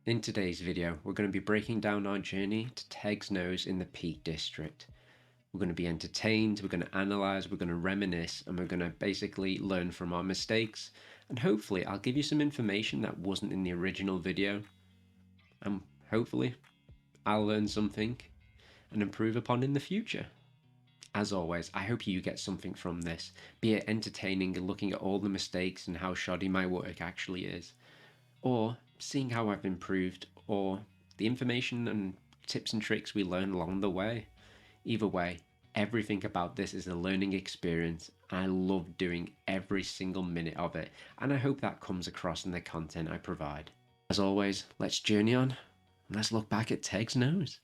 In today's video, we're going to be breaking down our journey to Teggs Nose in the Peak District. We're going to be entertained, we're going to analyse, we're going to reminisce, and we're going to basically learn from our mistakes, and hopefully I'll give you some information that wasn't in the original video, and hopefully I'll learn something and improve upon in the future. As always, I hope you get something from this, be it entertaining and looking at all the mistakes and how shoddy my work actually is, or seeing how I've improved, or the information and tips and tricks we learn along the way. Either way, everything about this is a learning experience. I love doing every single minute of it, and I hope that comes across in the content I provide. As always, let's journey on, and let's look back at Teggs Nose.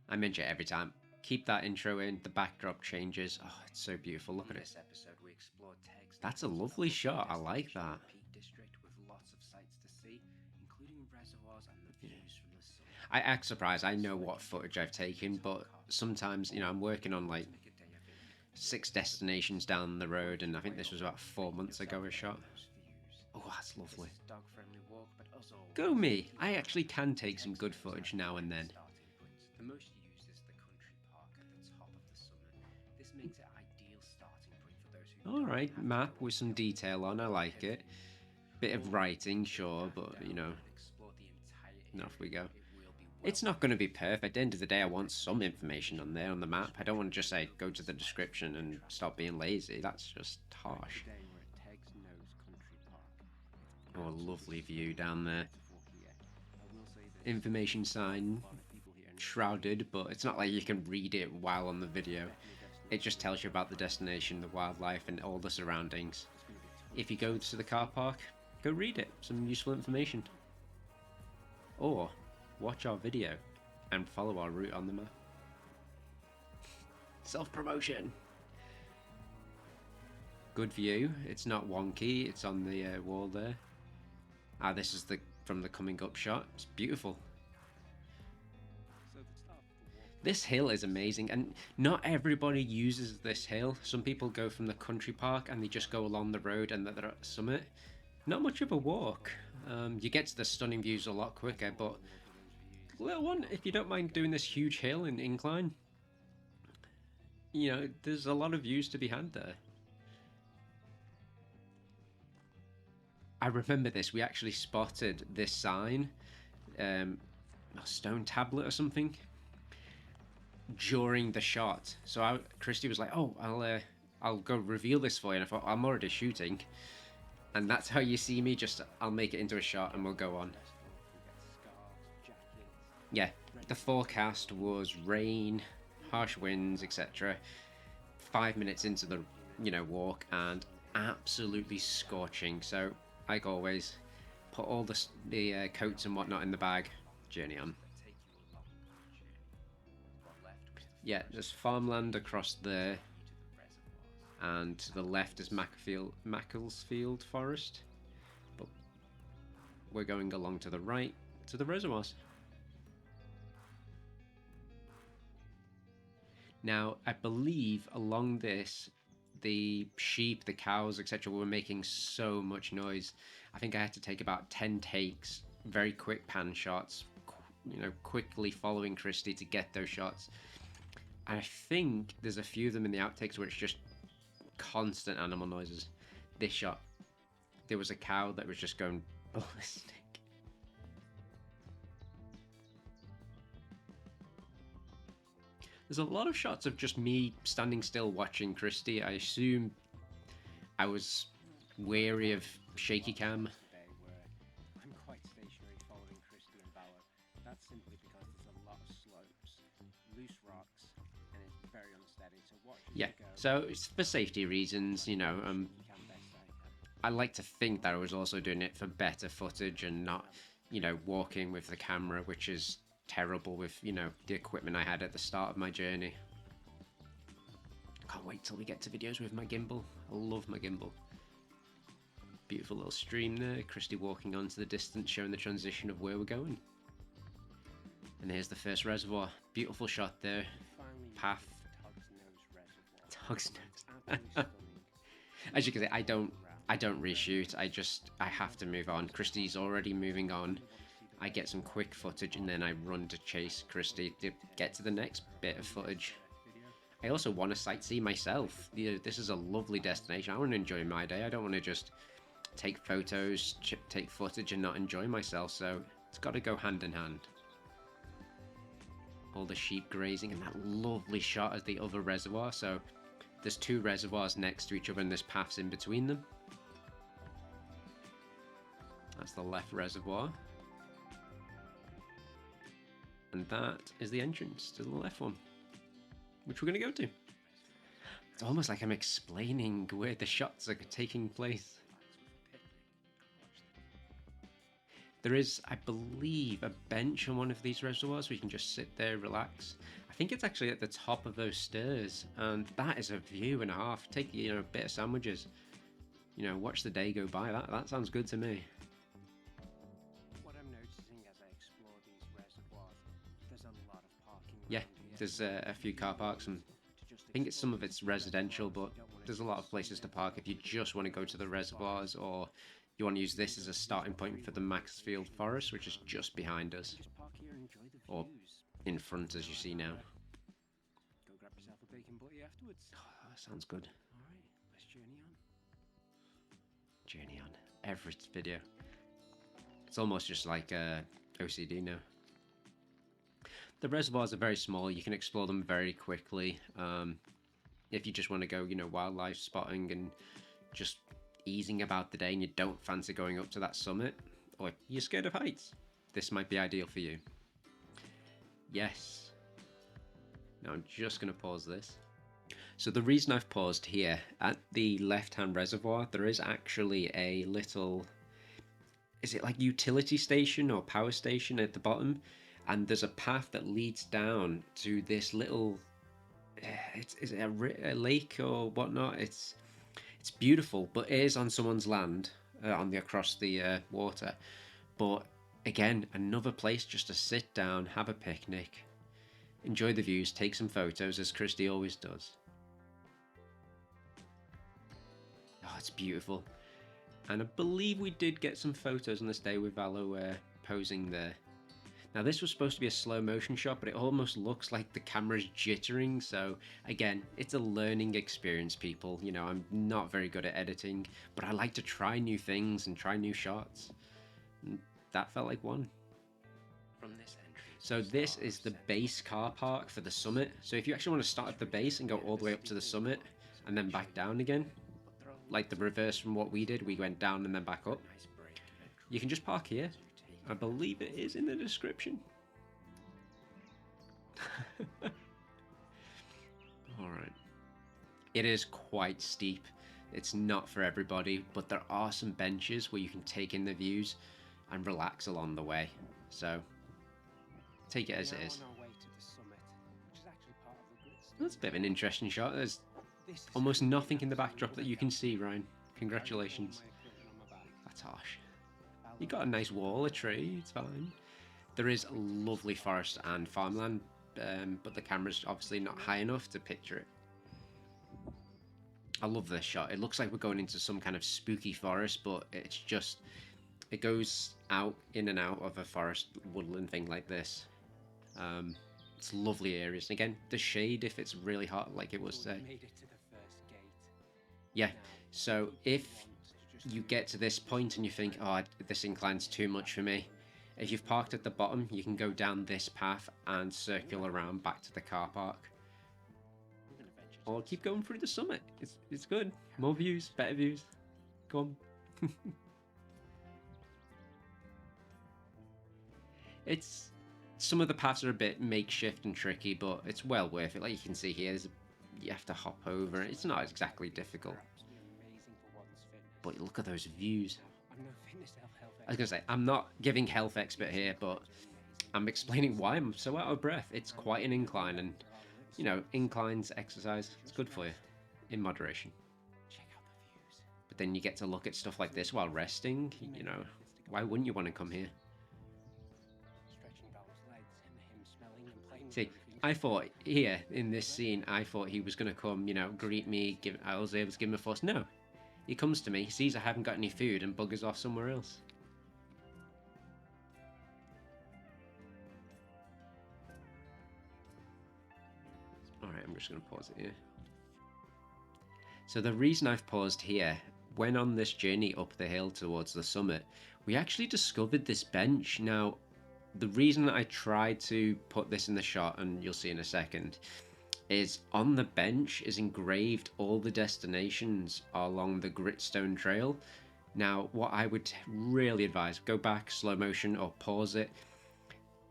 I mention it every time. Keep that intro in, the backdrop changes. Oh, it's so beautiful. Look at it. This episode we explored Teggs. That's a lovely shot. I like that. Peak District with lots of sights to see, including reservoirs and the views from the sun. I act surprised. I know what footage I've taken, but sometimes, I'm working on like 6 destinations down the road, and I think this was about 4 months ago a shot. Oh, that's lovely. Go me! I actually can take some good footage now and then. The most used is the country park at the top of the summit. This makes it ideal starting point for those who Alright, map with some detail on, I like it. Bit of writing, sure, but off we go. It's not going to be perfect. At the end of the day, I want some information on there on the map. I don't want to just say, go to the description and stop being lazy. That's just harsh. Oh, lovely view down there. Information sign shrouded, but it's not like you can read it while on the video. It just tells you about the destination, the wildlife, and all the surroundings. If you go to the car park, go read it, some useful information. Or watch our video and follow our route on the map. Self-promotion! Good view, it's not wonky, it's on the wall there. This is from the coming up shot, it's beautiful. This hill is amazing, and not everybody uses this hill. Some people go from the country park and they just go along the road and they're at the summit. Not much of a walk. You get to the stunning views a lot quicker, but little one, if you don't mind doing this huge hill and incline, there's a lot of views to be had there. I remember this, we actually spotted this sign, a stone tablet or something, during the shot. So Christy was like, oh, I'll go reveal this for you, and I thought, I'm already shooting, and that's how you see me. I'll make it into a shot and we'll go on. Yeah, the forecast was rain, harsh winds, etc. 5 minutes into the walk, and absolutely scorching. So like always, put all the coats and whatnot in the bag, journey on. Yeah, there's farmland across there, and to the left is Macclesfield Forest, but we're going along to the right to the reservoirs. Now, I believe along this, the sheep, the cows, etc. were making so much noise. I think I had to take about 10 takes, very quick pan shots, quickly following Christy to get those shots. I think there's a few of them in the outtakes where it's just constant animal noises. This shot, there was a cow that was just going ballistic. There's a lot of shots of just me standing still watching Christy. I assume I was wary of shaky cam. I'm quite stationary following Christy and Bauer. That's simply because there's a lot of slopes, loose rocks, and it's very unsteady. So yeah, so it's for safety reasons, I like to think that I was also doing it for better footage and not, walking with the camera, which is terrible with, the equipment I had at the start of my journey. I can't wait till we get to videos with my gimbal. I love my gimbal. Beautiful little stream there, Christy walking onto the distance, showing the transition of where we're going. And here's the first reservoir. Beautiful shot there. Path. Teggs Nose. As you can see, I don't I don't reshoot. I have to move on. Christy's already moving on. I get some quick footage and then I run to chase Christy to get to the next bit of footage. I also want to sightsee myself. This is a lovely destination. I want to enjoy my day. I don't want to just take photos, take footage and not enjoy myself. So it's got to go hand in hand. All the sheep grazing and that lovely shot of the other reservoir. So there's two reservoirs next to each other and there's paths in between them. That's the left reservoir. And that is the entrance to the left one, which we're going to go to. It's almost like I'm explaining where the shots are taking place. There is, I believe, a bench on one of these reservoirs where you can just sit there, relax. I think it's actually at the top of those stairs, and that is a view and a half. Take, a bit of sandwiches, watch the day go by. That sounds good to me. What I'm noticing as I explore these reservoirs, there's a lot of parking. Yeah, there's a few car parks, and I think some of it's residential, but there's a lot of places to park if you just want to go to the reservoirs, or you want to use this as a starting point for the Maxfield Forest, which is just behind us, or in front, as you see now. Go grab yourself a bacon butty afterwards. Oh, that sounds good. Alright, let's journey on. Journey on. Every video. It's almost just like OCD now. The reservoirs are very small. You can explore them very quickly. If you just want to go, wildlife spotting and just easing about the day and you don't fancy going up to that summit, or you're scared of heights, this might be ideal for you. Yes. Now I'm just going to pause this. So the reason I've paused here, at the left-hand reservoir, there is actually a little, is it like utility station or power station at the bottom? And there's a path that leads down to this little, is it a lake or whatnot? It's beautiful, but it is on someone's land, across the water. But again, another place just to sit down, have a picnic, enjoy the views, take some photos, as Christy always does. Oh, it's beautiful. And I believe we did get some photos on this day with Valo posing there. Now this was supposed to be a slow motion shot, but it almost looks like the camera's jittering. So again, it's a learning experience, people. I'm not very good at editing, but I like to try new things and try new shots. And that felt like one. From this entrance. So this is the base car park for the summit. So if you actually want to start at the base and go all the way up to the summit and then back down again, like the reverse from what we did, we went down and then back up, you can just park here. I believe it is in the description. Alright. It is quite steep. It's not for everybody, but there are some benches where you can take in the views and relax along the way. So, take it as it is. That's a bit of an interesting shot. There's almost nothing in the backdrop that you can see, Ryan. Congratulations. That's harsh. You got a nice wall, a tree, it's fine. There is lovely forest and farmland, but the camera's obviously not high enough to picture it. I love this shot. It looks like we're going into some kind of spooky forest, but it's just, it goes out, in and out of a forest woodland thing like this. It's lovely areas. And again, the shade if it's really hot, like it was today. Yeah, so if you get to this point and you think, oh, this incline's too much for me, if you've parked at the bottom, you can go down this path and circle around back to the car park, or keep going through the summit. It's good. More views, better views. Go on. It's, some of the paths are a bit makeshift and tricky, but it's well worth it. Like you can see here, you have to hop over. It's not exactly difficult. But look at those views. I was going to say, I'm not giving health expert here, but I'm explaining why I'm so out of breath. It's quite an incline, and, inclines, exercise, it's good for you, in moderation. But then you get to look at stuff like this while resting, why wouldn't you want to come here? See, I thought here, in this scene, I thought he was going to come, greet me, I was able to give him a fuss. No. He comes to me, sees I haven't got any food, and buggers off somewhere else. Alright, I'm just going to pause it here. So the reason I've paused here, when on this journey up the hill towards the summit, we actually discovered this bench. Now, the reason I tried to put this in the shot, and you'll see in a second, is on the bench is engraved all the destinations along the Gritstone trail. Now, what I would really advise, go back, slow motion, or pause it.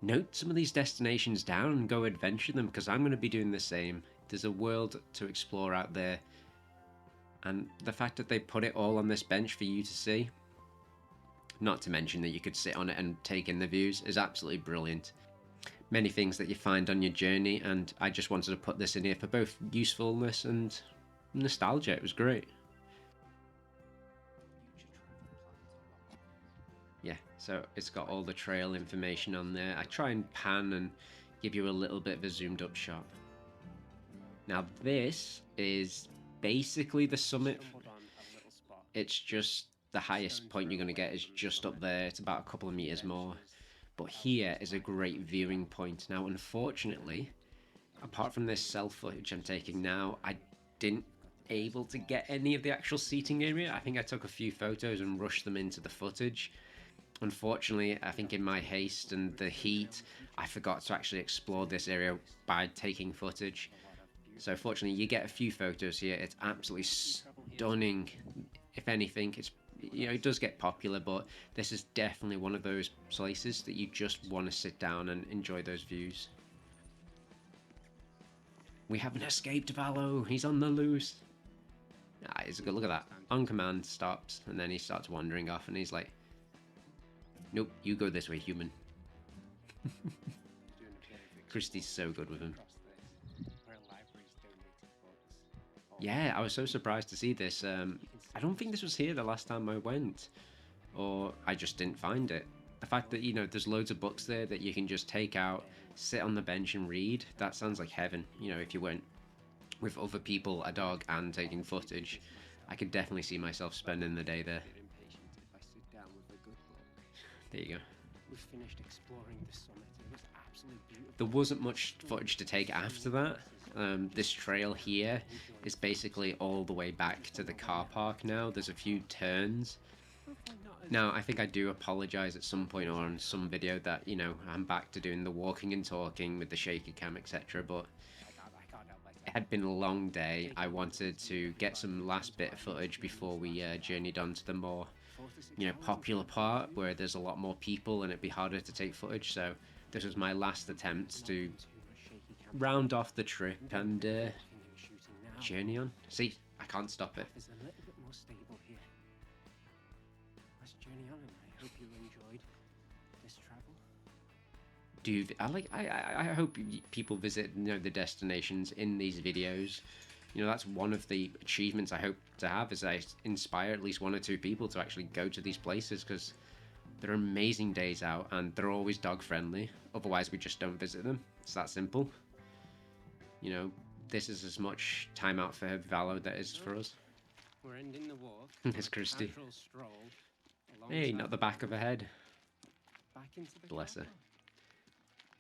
Note some of these destinations down and go adventure them, because I'm going to be doing the same. There's a world to explore out there. And the fact that they put it all on this bench for you to see, not to mention that you could sit on it and take in the views, is absolutely brilliant. Many things that you find on your journey, and I just wanted to put this in here for both usefulness and nostalgia. It was great. Yeah, so it's got all the trail information on there. I try and pan and give you a little bit of a zoomed up shot. Now this is basically the summit. It's just the highest point you're going to get is just up there. It's about a couple of meters more. But here is a great viewing point. Now, unfortunately, apart from this self footage I'm taking now, I didn't able to get any of the actual seating area. I think I took a few photos and rushed them into the footage. Unfortunately, I think in my haste and the heat, I forgot to actually explore this area by taking footage. So fortunately, you get a few photos here. It's absolutely stunning. If anything, it's, you know, it does get popular, but this is definitely one of those places that you just want to sit down and enjoy those views. We haven't escaped Valo. He's on the loose. Ah, it's a good look at that. On command, stops, and then he starts wandering off, and he's like, "Nope, you go this way, human." Christie's so good with him. Yeah, I was so surprised to see this. I don't think this was here the last time I went, or I just didn't find it. The fact that, you know, there's loads of books there that you can just take out, sit on the bench and read, that sounds like heaven. You know, if you went with other people, a dog, and taking footage, I could definitely see myself spending the day there. There you go. We finished exploring the summit. It was absolutely beautiful. There wasn't much footage to take after that. This trail here is basically all the way back to the car park now. There's a few turns. Now, I think I do apologize at some point or on some video that, you know, I'm back to doing the walking and talking with the shaky cam, etc. But it had been a long day. I wanted to get some last bit of footage before we journeyed on to the more, you know, popular part where there's a lot more people and it'd be harder to take footage. So this was my last attempt to round off the trip and journey on. See, I can't stop it. It's a little bit more stable here. Let's journey on, and I hope you enjoyed this travel. I hope people visit, you know, the destinations in these videos. You know, that's one of the achievements I hope to have, is I inspire at least one or two people to actually go to these places, because they're amazing days out and they're always dog friendly. Otherwise, we just don't visit them. It's that simple. You know, this is as much time out for Valo that is for us. We're ending the walk. There's Christy. Casual stroll Hey, alongside not the back of her head. back into the Bless her. car.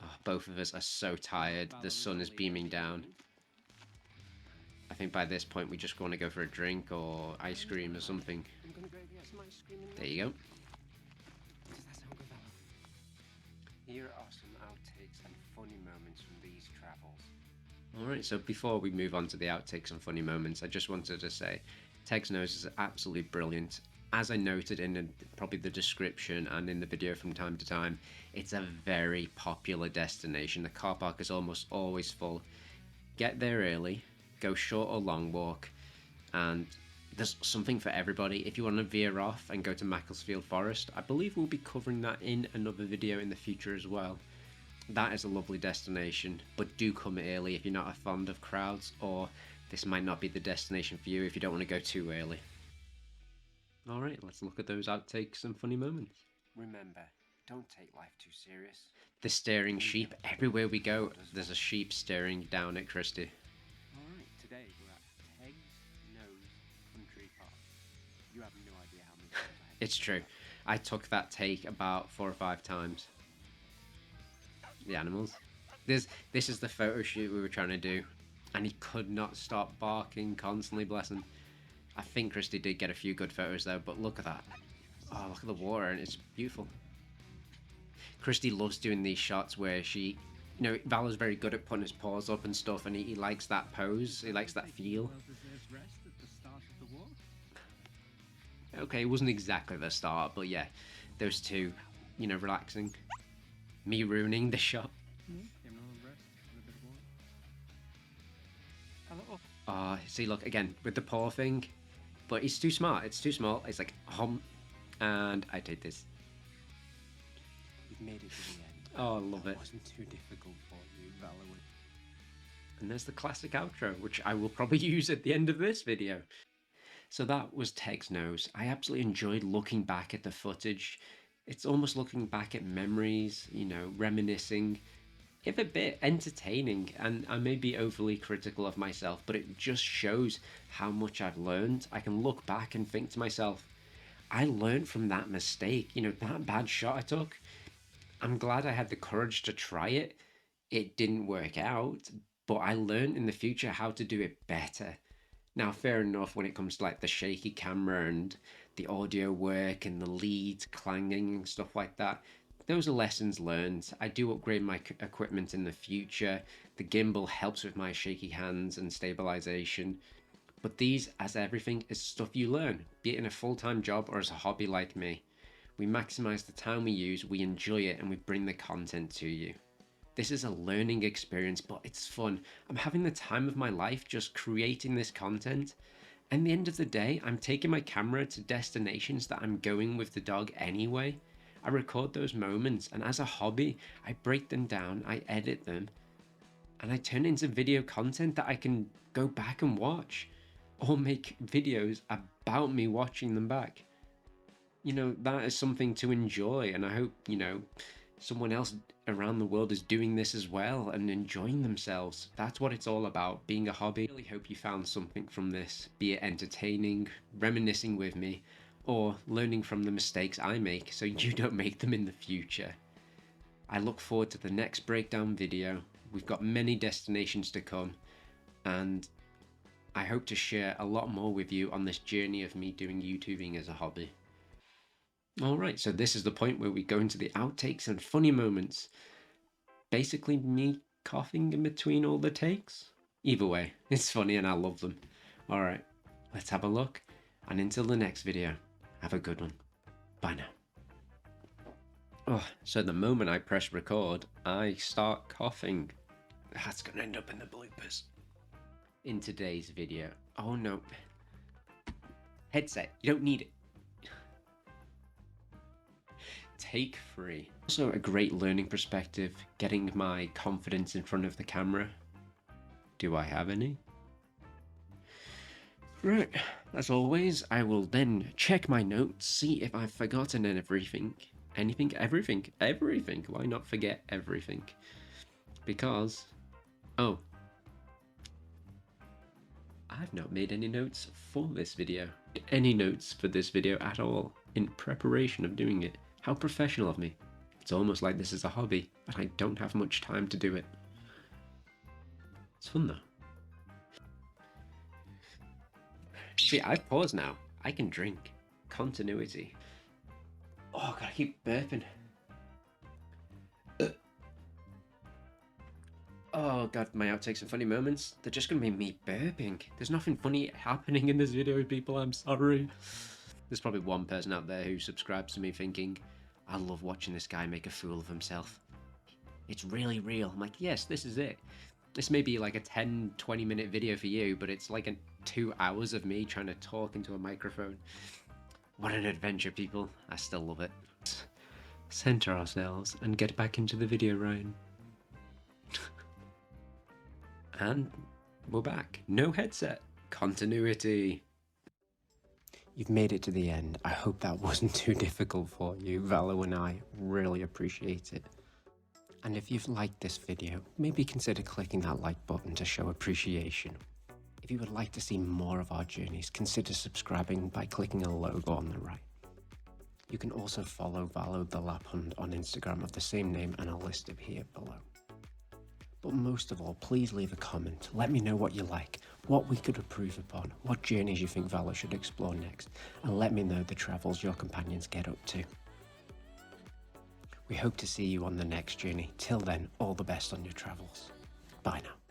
Oh, both of us are so tired. The sun is beaming down. I think by this point we just want to go for a drink or ice cream or something. I'm gonna go get some ice cream. There you go. Does that sound good, Val? Here are some outtakes and funny moments from these travels. Alright, so before we move on to the outtakes and funny moments, I just wanted to say Teggs Nose is absolutely brilliant. As I noted in probably the description and in the video from time to time, it's a very popular destination. The car park is almost always full. Get there early, go short or long walk, and there's something for everybody. If you want to veer off and go to Macclesfield Forest, I believe we'll be covering that in another video in the future as well. That is a lovely destination, but do come early if you're not fond of crowds, or this might not be the destination for you if you don't want to go too early. Alright, let's look at those outtakes and funny moments. Remember, don't take life too serious. The staring sheep. Everywhere we go, there's a sheep staring down at Christy. Alright, today we're at Teggs Nose Country Park. You have no idea how many times I had. It's true. I took that take about 4 or 5 times. The animals. This is the photo shoot we were trying to do, and he could not stop barking constantly, bless him. I think Christy did get a few good photos though, but look at that. Oh, look at the water, and it's beautiful. Christy loves doing these shots where she, you know, Valor's very good at putting his paws up and stuff, and he likes that pose, he likes that feel. Okay, it wasn't exactly the start, but yeah, those two, you know, relaxing. Me ruining the shot. See, look, again, with the paw thing, but he's too smart, it's too small, it's like, and I take this. You've made it to the end. Oh, I love it. It wasn't too difficult for you, Valor. And there's the classic outro, which I will probably use at the end of this video. So that was Teggs Nose. I absolutely enjoyed looking back at the footage. It's almost looking back at memories, you know, reminiscing. If a bit entertaining, and I may be overly critical of myself, but it just shows how much I've learned. I can look back and think to myself, I learned from that mistake, you know, that bad shot I took. I'm glad I had the courage to try it. It didn't work out, but I learned in the future how to do it better. Now, fair enough when it comes to like the shaky camera and the audio work and the lead clanging and stuff like that. Those are lessons learned. I do upgrade my equipment in the future. The gimbal helps with my shaky hands and stabilization. But these, as everything, is stuff you learn, be it in a full-time job or as a hobby like me. We maximize the time we use, we enjoy it, and we bring the content to you. This is a learning experience, but it's fun. I'm having the time of my life just creating this content. And at the end of the day, I'm taking my camera to destinations that I'm going with the dog anyway. I record those moments, and as a hobby, I break them down, I edit them, and I turn it into video content that I can go back and watch, or make videos about me watching them back. You know, that is something to enjoy, and I hope, you know, someone else around the world is doing this as well and enjoying themselves. That's what it's all about, being a hobby. I really hope you found something from this, be it entertaining, reminiscing with me, or learning from the mistakes I make so you don't make them in the future. I look forward to the next breakdown video. We've got many destinations to come, and I hope to share a lot more with you on this journey of me doing YouTubing as a hobby. Alright, so this is the point where we go into the outtakes and funny moments. Basically me coughing in between all the takes. Either way, it's funny and I love them. Alright, let's have a look, and until the next video, have a good one. Bye now. Oh, so the moment I press record, I start coughing. That's gonna end up in the bloopers. In today's video, oh no. Headset, you don't need it. Take 3. Also a great learning perspective, getting my confidence in front of the camera. Do I have any? Right, as always, I will then check my notes, see if I've forgotten everything. Everything. Why not forget everything? Because, oh, I've not made any notes for this video. Any notes for this video at all in preparation of doing it. How professional of me. It's almost like this is a hobby, but I don't have much time to do it. It's fun though. See, I've paused now. I can drink. Continuity. Oh god, I keep burping. Oh god, my outtakes and funny moments, they're just gonna be me burping. There's nothing funny happening in this video, people, I'm sorry. There's probably one person out there who subscribes to me thinking, I love watching this guy make a fool of himself. It's really real. I'm like, yes, this is it. This may be like a 10-20 minute video for you, but it's like 2 hours of me trying to talk into a microphone. What an adventure, people. I still love it. Center ourselves and get back into the video, Ryan. And we're back. No headset. Continuity. You've made it to the end. I hope that wasn't too difficult for you. Valo and I really appreciate it. And if you've liked this video, maybe consider clicking that like button to show appreciation. If you would like to see more of our journeys, consider subscribing by clicking a logo on the right. You can also follow Valo the Lapphund on Instagram of the same name, and I'll list it here below. But most of all, please leave a comment. Let me know what you like, what we could improve upon, what journeys you think Valo should explore next, and let me know the travels your companions get up to. We hope to see you on the next journey. Till then, all the best on your travels. Bye now.